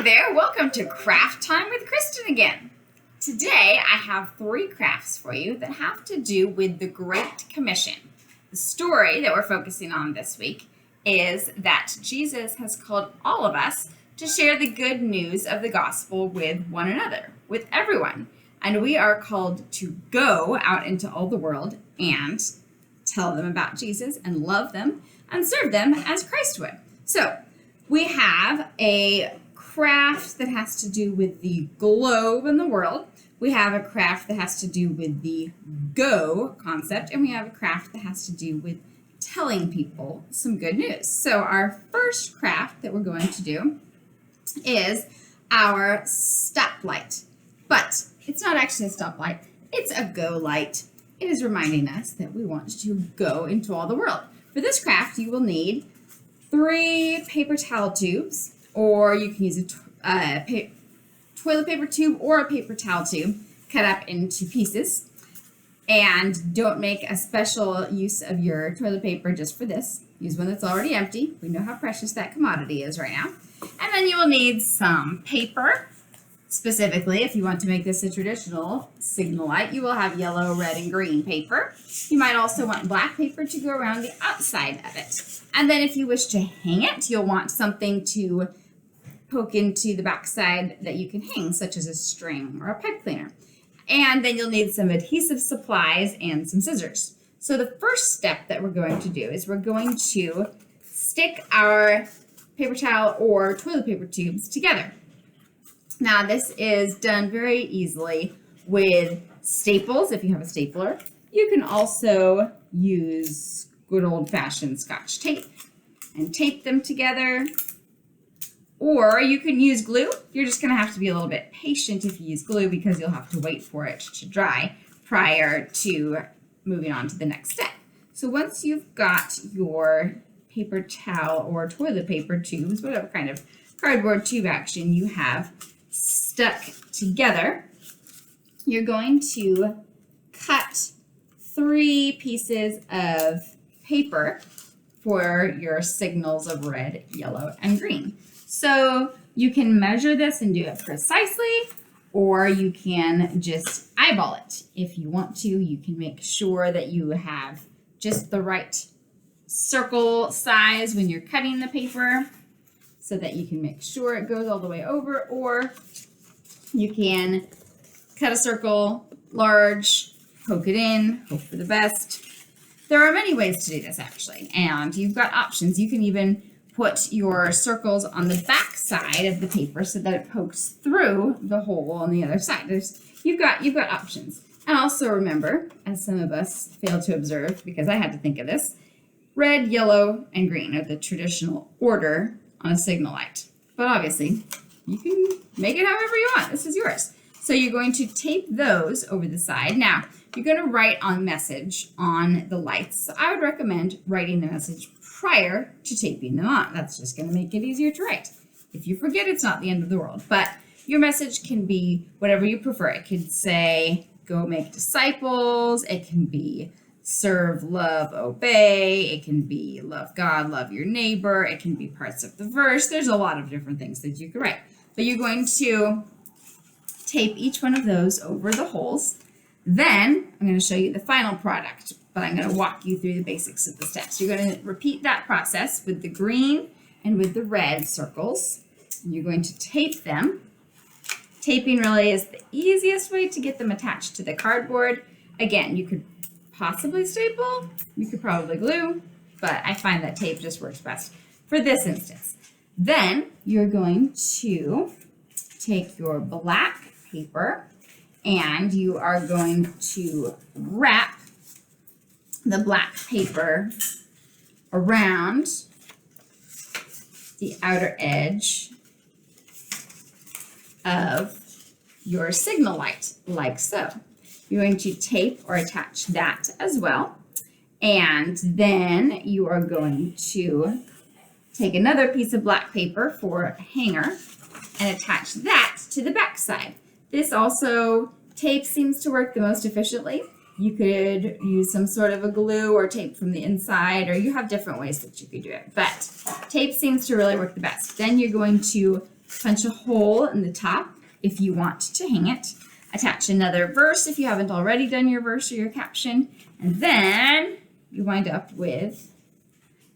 there, welcome to Craft Time with Kristen again. Today I have 3 crafts for you that have to do with the Great Commission. The story that we're focusing on this week is that Jesus has called all of us to share the good news of the gospel with one another, with everyone. And we are called to go out into all the world and tell them about Jesus and love them and serve them as Christ would. So we have a craft that has to do with the globe and the world. We have a craft that has to do with the go concept, and we have a craft that has to do with telling people some good news. So our first craft that we're going to do is our stoplight. But it's not actually a stoplight, it's a go light. It is reminding us that we want to go into all the world. For this craft, you will need 3 paper towel tubes, or you can use a toilet paper tube or a paper towel tube cut up into pieces. And don't make a special use of your toilet paper just for this. Use one that's already empty. We know how precious that commodity is right now. And then you will need some paper. Specifically, if you want to make this a traditional signal light, you will have yellow, red, and green paper. You might also want black paper to go around the outside of it. And then if you wish to hang it, you'll want something to poke into the backside that you can hang, such as a string or a pipe cleaner. And then you'll need some adhesive supplies and some scissors. So the first step that we're going to do is we're going to stick our paper towel or toilet paper tubes together. Now this is done very easily with staples if you have a stapler. You can also use good old-fashioned Scotch tape and tape them together. Or you can use glue. You're just going to have to be a little bit patient if you use glue because you'll have to wait for it to dry prior to moving on to the next step. So once you've got your paper towel or toilet paper tubes, whatever kind of cardboard tube action you have stuck together, you're going to cut 3 pieces of paper for your signals of red, yellow, and green. So you can measure this and do it precisely, or you can just eyeball it. If you want to, you can make sure that you have just the right circle size when you're cutting the paper so that you can make sure it goes all the way over, or you can cut a circle large, poke it in, hope for the best. There are many ways to do this actually, and you've got options. You can even put your circles on the back side of the paper so that it pokes through the hole on the other side. You've got options. And also remember, as some of us fail to observe, because I had to think of this, red, yellow, and green are the traditional order on a signal light. But obviously, you can make it however you want. This is yours. So you're going to tape those over the side. Now, you're going to write on message on the lights. So I would recommend writing the message prior to taping them on. That's just going to make it easier to write. If you forget, it's not the end of the world. But your message can be whatever you prefer. It could say, go make disciples. It can be serve, love, obey. It can be love God, love your neighbor. It can be parts of the verse. There's a lot of different things that you could write. But you're going to tape each one of those over the holes. Then I'm going to show you the final product, but I'm going to walk you through the basics of the steps. You're going to repeat that process with the green and with the red circles. And you're going to tape them. Taping really is the easiest way to get them attached to the cardboard. Again, you could possibly staple, you could probably glue, but I find that tape just works best for this instance. Then you're going to take your black paper and you are going to wrap the black paper around the outer edge of your signal light, like so. You're going to tape or attach that as well. And then you are going to take another piece of black paper for a hanger and attach that to the back side. This also, tape seems to work the most efficiently. You could use some sort of a glue or tape from the inside, or you have different ways that you could do it. But tape seems to really work the best. Then you're going to Punch a hole in the top if you want to hang it. Attach another verse if you haven't already done your verse or your caption. And then you wind up with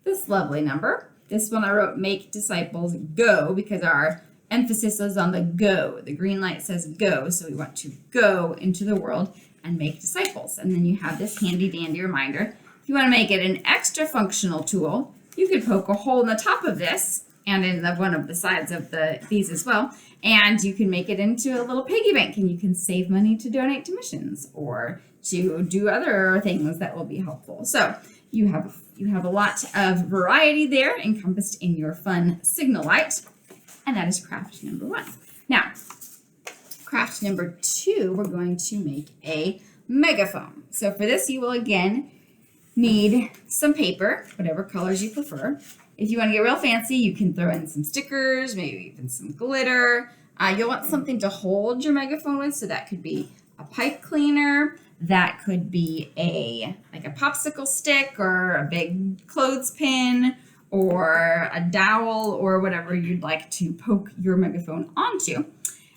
this lovely number. This one I wrote, make disciples go, because our emphasis is on the go. The green light says go, so we want to go into the world and make disciples. And then you have this handy dandy reminder. If you want to make it an extra functional tool, you could poke a hole in the top of this and in one of the sides of these as well. And you can make it into a little piggy bank, and you can save money to donate to missions or to do other things that will be helpful. So you have a lot of variety there encompassed in your fun signal light. And that is craft number 1. Now, craft number 2, we're going to make a megaphone. So for this, you will again need some paper, whatever colors you prefer. If you want to get real fancy, you can throw in some stickers, maybe even some glitter. You'll want something to hold your megaphone with, so that could be a pipe cleaner. That could be like a popsicle stick or a big clothespin or a dowel or whatever you'd like to poke your megaphone onto.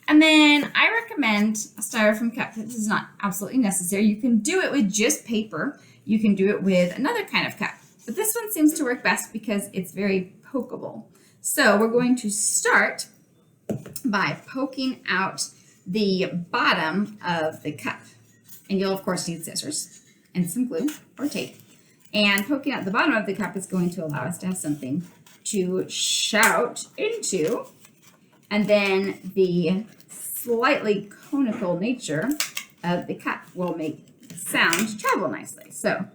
And then I recommend a styrofoam cup. This is not absolutely necessary. You can do it with just paper. You can do it with another kind of cup. But this one seems to work best because it's very pokeable. So we're going to start by poking out the bottom of the cup. And you'll, of course, need scissors and some glue or tape. And poking out the bottom of the cup is going to allow us to have something to shout into. And then the slightly conical nature of the cup will make the sound travel nicely. So,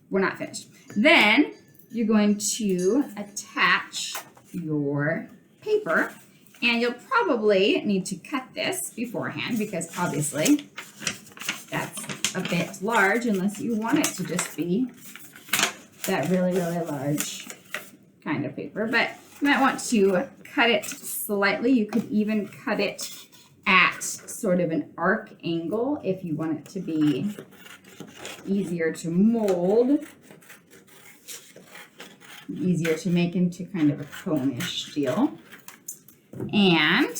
we're not finished. Then you're going to attach your paper, and you'll probably need to cut this beforehand because obviously that's a bit large unless you want it to just be that really, really large kind of paper. But you might want to cut it slightly. You could even cut it at sort of an arc angle if you want it to be easier to mold, easier to make into kind of a cone-ish deal. And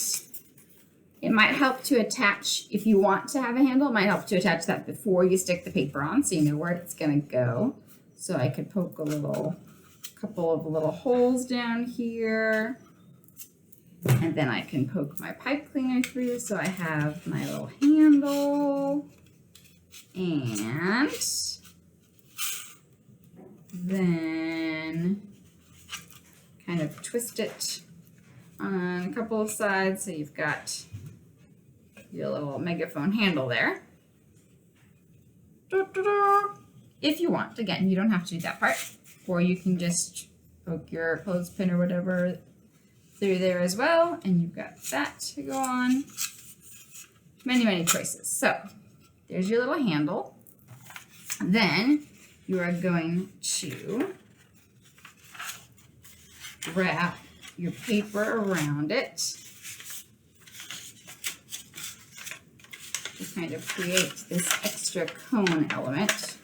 it might help to attach, if you want to have a handle, it might help to attach that before you stick the paper on so you know where it's going to go. So I could poke a couple of little holes down here. And then I can poke my pipe cleaner through so I have my little handle. And then kind of twist it on a couple of sides so you've got your little megaphone handle there. If you want, again, you don't have to do that part, or you can just poke your clothespin or whatever through there as well, and you've got that to go on. Many, many choices. So there's your little handle. Then you are going to wrap your paper around it to kind of create this extra cone element.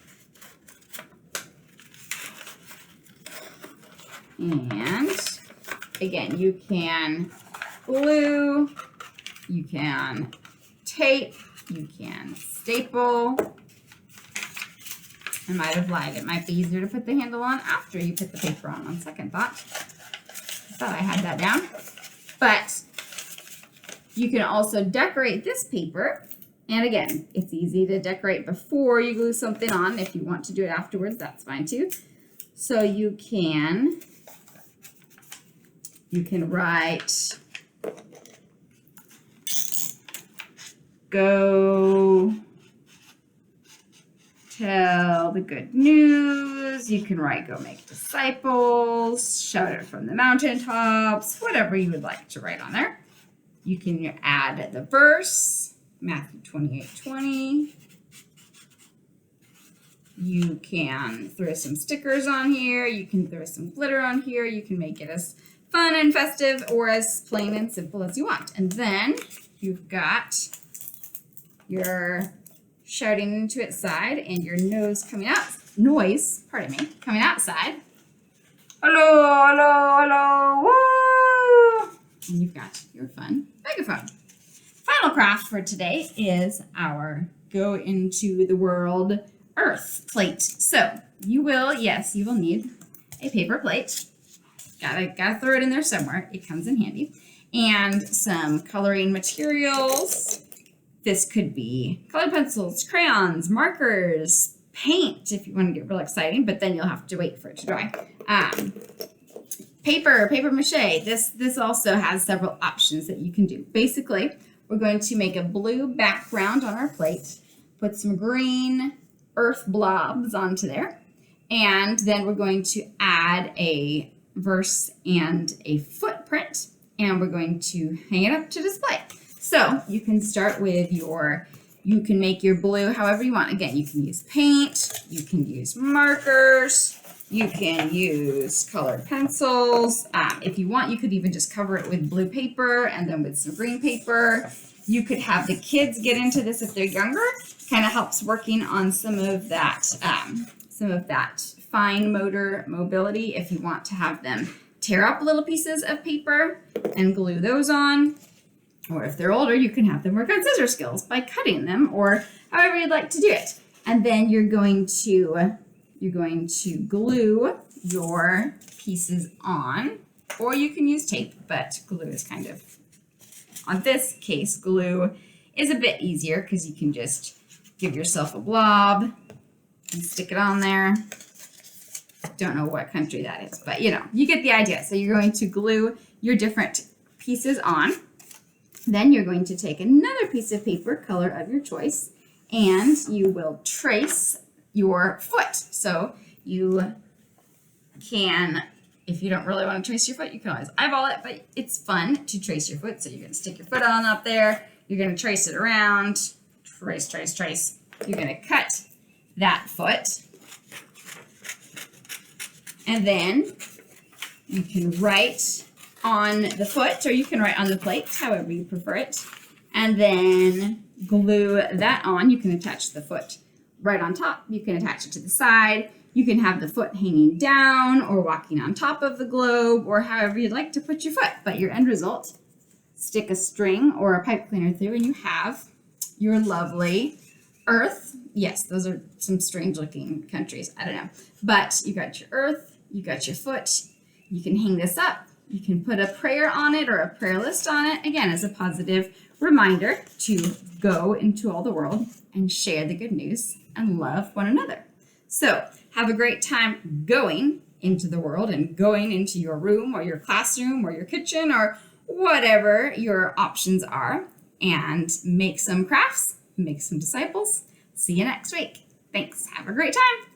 And again, you can glue, you can tape, you can staple. I might have lied. It might be easier to put the handle on after you put the paper on second thought. I thought I had that down. But you can also decorate this paper. And again, it's easy to decorate before you glue something on. If you want to do it afterwards, that's fine too. So you can write, go tell the good news. You can write, go make disciples, shout it from the mountaintops, whatever you would like to write on there. You can add the verse, Matthew 28:20. You can throw some stickers on here. You can throw some glitter on here. You can make it as fun and festive or as plain and simple as you want. And then you've got your shouting into its side and your coming outside. Hello, hello, hello, woo! And you've got your fun megaphone. Final craft for today is our go into the world Earth plate. So you will need a paper plate. Gotta throw it in there somewhere. It comes in handy. And some coloring materials. This could be colored pencils, crayons, markers, paint if you want to get real exciting, but then you'll have to wait for it to dry. Paper mache. This also has several options that you can do. Basically, we're going to make a blue background on our plate, put some green earth blobs onto there, and then we're going to add a verse and a footprint, and we're going to hang it up to display. So you can start with you can make your blue however you want. Again, you can use paint, you can use markers, you can use colored pencils. If you want, you could even just cover it with blue paper and then with some green paper. You could have the kids get into this if they're younger. Kind of helps working on some of that fine motor mobility if you want to have them tear up little pieces of paper and glue those on. Or if they're older, you can have them work on scissor skills by cutting them or however you'd like to do it. And then you're going to glue your pieces on, or you can use tape, but glue is kind of, on this case, glue is a bit easier because you can just give yourself a blob and stick it on there. Don't know what country that is, but you get the idea. So you're going to glue your different pieces on. Then you're going to take another piece of paper, color of your choice, and you will trace your foot. So you can, if you don't really want to trace your foot, you can always eyeball it, but it's fun to trace your foot. So you're going to stick your foot on up there. You're going to trace it around. Trace. You're going to cut that foot. And then you can write on the foot, or you can write on the plate, however you prefer it. And then glue that on. You can attach the foot right on top. You can attach it to the side. You can have the foot hanging down or walking on top of the globe, or however you'd like to put your foot. But your end result, stick a string or a pipe cleaner through and you have your lovely Earth. Yes, those are some strange looking countries. I don't know. But you got your Earth, you got your foot. You can hang this up. You can put a prayer on it or a prayer list on it, again, as a positive reminder to go into all the world and share the good news and love one another. So have a great time going into the world and going into your room or your classroom or your kitchen or whatever your options are, and make some crafts, make some disciples. See you next week. Thanks. Have a great time.